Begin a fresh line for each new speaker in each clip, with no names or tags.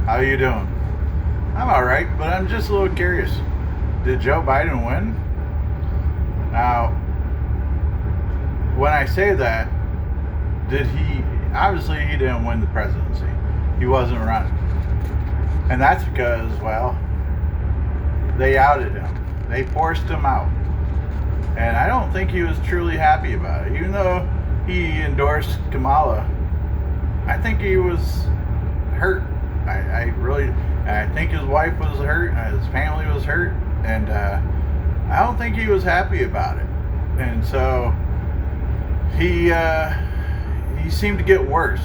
How you doing? I'm all right, but I'm just a little curious. Did Joe Biden win? Now, when I say that, did he? Obviously, he didn't win the presidency. He wasn't running, and that's because, well, they outed him. They forced him out, and I don't think he was truly happy about it. Even though he endorsed Kamala, I think he was hurt. I really, I think his wife was hurt, his family was hurt, and I don't think he was happy about it. And so he seemed to get worse,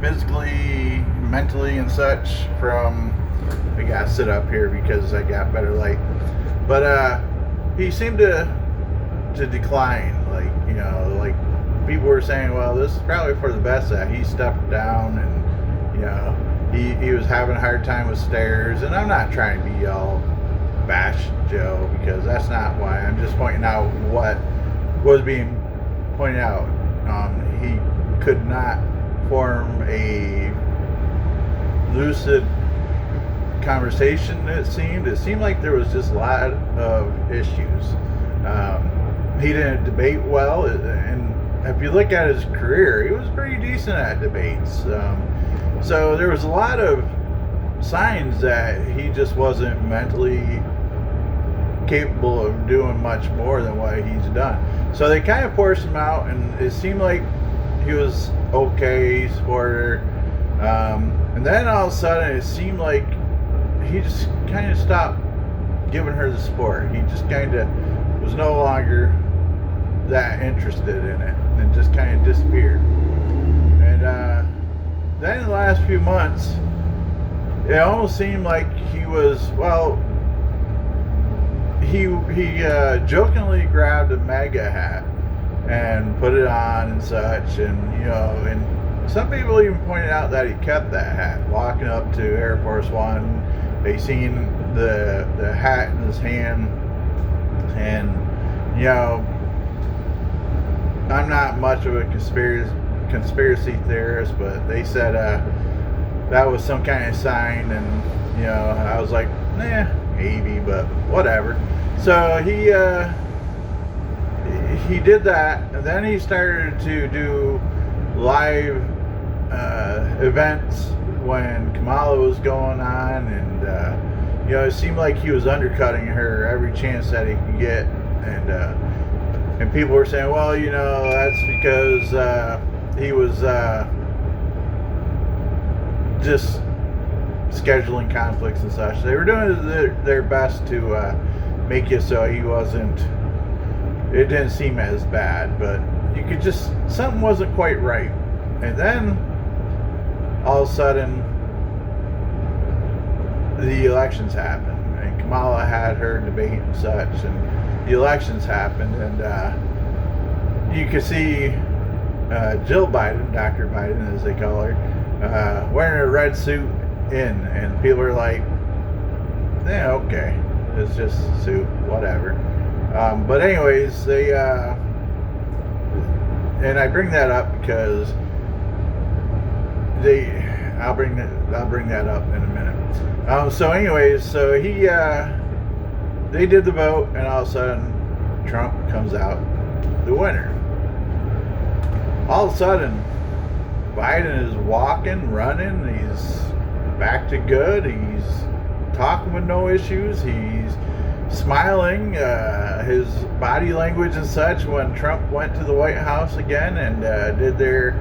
physically, mentally, and such. From I gotta sit up here because I got better light, but he seemed to decline. Like people were saying, well, this is probably for the best that he stepped down, and he was having a hard time with stairs. And I'm not trying to be all bash Joe, because that's not why. I'm just pointing out what was being pointed out. He could not form a lucid conversation. It seemed like there was just a lot of issues. He didn't debate well, and if you look at his career, he was pretty decent at debates. So there was a lot of signs that he just wasn't mentally capable of doing much more than what he's done. So they kind of forced him out, and it seemed like he was okay, supporter. And then all of a sudden, it seemed like he just kind of stopped giving her the support. He just kind of was no longer that interested in it, and just kind of disappeared. And then in the last few months, it almost seemed like he was, well, he jokingly grabbed a MAGA hat and put it on and such, and some people even pointed out that he kept that hat walking up to Air Force One. They seen the hat in his hand, and I'm not much of a conspiracy theorist, but they said that was some kind of sign, and I was like, nah, maybe, but whatever. So he did that, and then he started to do live events when Kamala was going on, and it seemed like he was undercutting her every chance that he could get, and people were saying, well, that's because he was just scheduling conflicts and such. They were doing their best to make it so he wasn't. It didn't seem as bad, but you could just, something wasn't quite right. And then all of a sudden, the elections happened, and Kamala had her debate and such, and the elections happened, and you could see Jill Biden, Dr. Biden as they call her, wearing a red suit and people are like, yeah, okay, it's just a suit, whatever. But anyways, they and I bring that up because I'll bring that up in a minute. So anyways, so they did the vote, and all of a sudden Trump comes out the winner. All of a sudden Biden is walking, running, he's back to good, he's talking with no issues, he's smiling, his body language and such when Trump went to the White House again and did their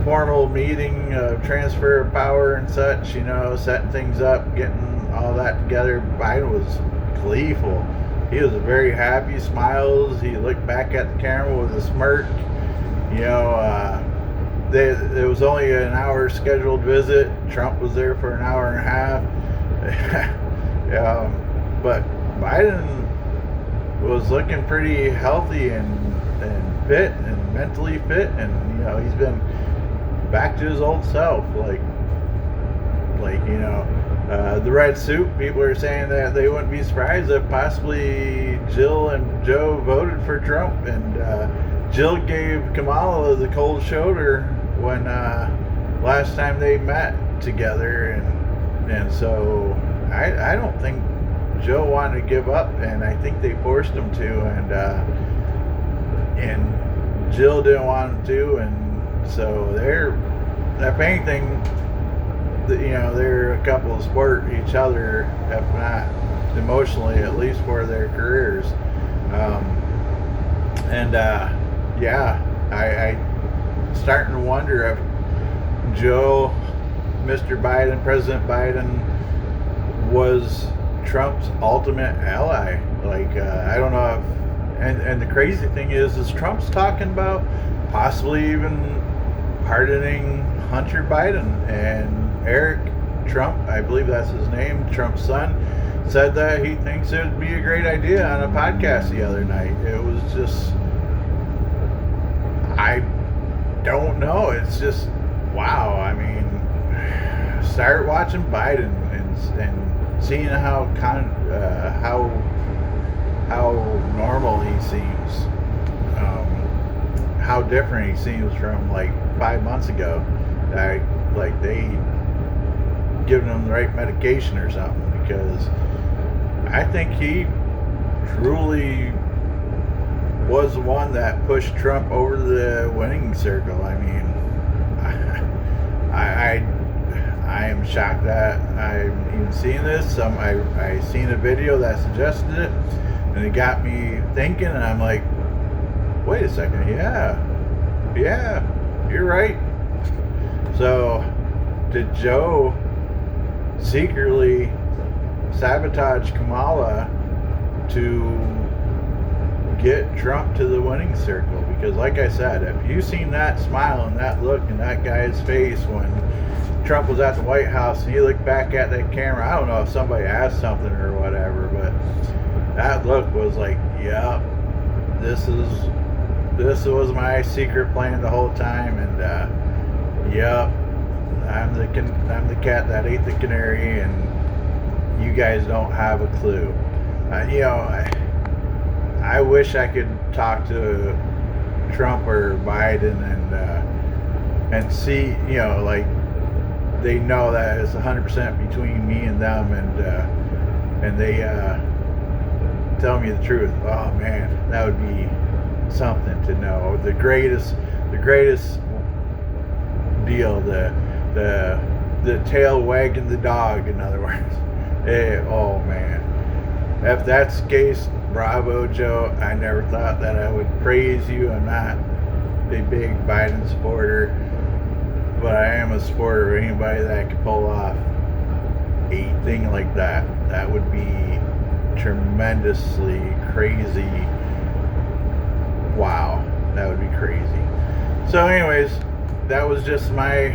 formal meeting of transfer of power and such, setting things up, getting all that together. Biden was gleeful. He was very happy, smiles, he looked back at the camera with a smirk. There was only an hour scheduled visit. Trump was there for an hour and a half. But Biden was looking pretty healthy and fit and mentally fit, and he's been back to his old self. The red suit, people are saying that they wouldn't be surprised if possibly Jill and Joe voted for Trump, and Jill gave Kamala the cold shoulder when last time they met together, and so I don't think Joe wanted to give up, and I think they forced him to, and Jill didn't want him to, and so they're, if anything, they're a couple of sport each other, if not emotionally, at least for their careers. Yeah, I starting to wonder if Joe, Mr. Biden, President Biden, was Trump's ultimate ally. Like, I don't know if, and the crazy thing is Trump's talking about possibly even pardoning Hunter Biden, and Eric Trump, I believe that's his name, Trump's son, said that he thinks it would be a great idea on a podcast the other night. It was just, I don't know. It's just, wow. I mean, start watching Biden and seeing how normal he seems, how different he seems from like 5 months ago. Like they giving him the right medication or something, because I think he truly was the one that pushed Trump over the winning circle. I mean, I am shocked that I'm even seeing this. I seen a video that suggested it, and it got me thinking, and I'm like, wait a second, yeah, you're right. So, did Joe secretly sabotage Kamala to get Trump to the winning circle? Because like I said, if you seen that smile and that look in that guy's face when Trump was at the White House and he looked back at that camera, I don't know if somebody asked something or whatever, but that look was like, yep, this was my secret plan the whole time, and yep, I'm the cat that ate the canary, and you guys don't have a clue. I wish I could talk to Trump or Biden and see, like, they know that it's 100% between me and them, and they tell me the truth. Oh man, that would be something to know. The greatest deal, the tail wagging the dog, in other words. Oh man, if that's the case, bravo, Joe. I never thought that I would praise you. I'm not a big Biden supporter, but I am a supporter of anybody that could pull off a thing like that. That would be tremendously crazy. Wow, that would be crazy. So anyways, that was just my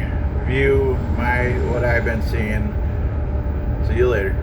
view, what I've been seeing. See you later.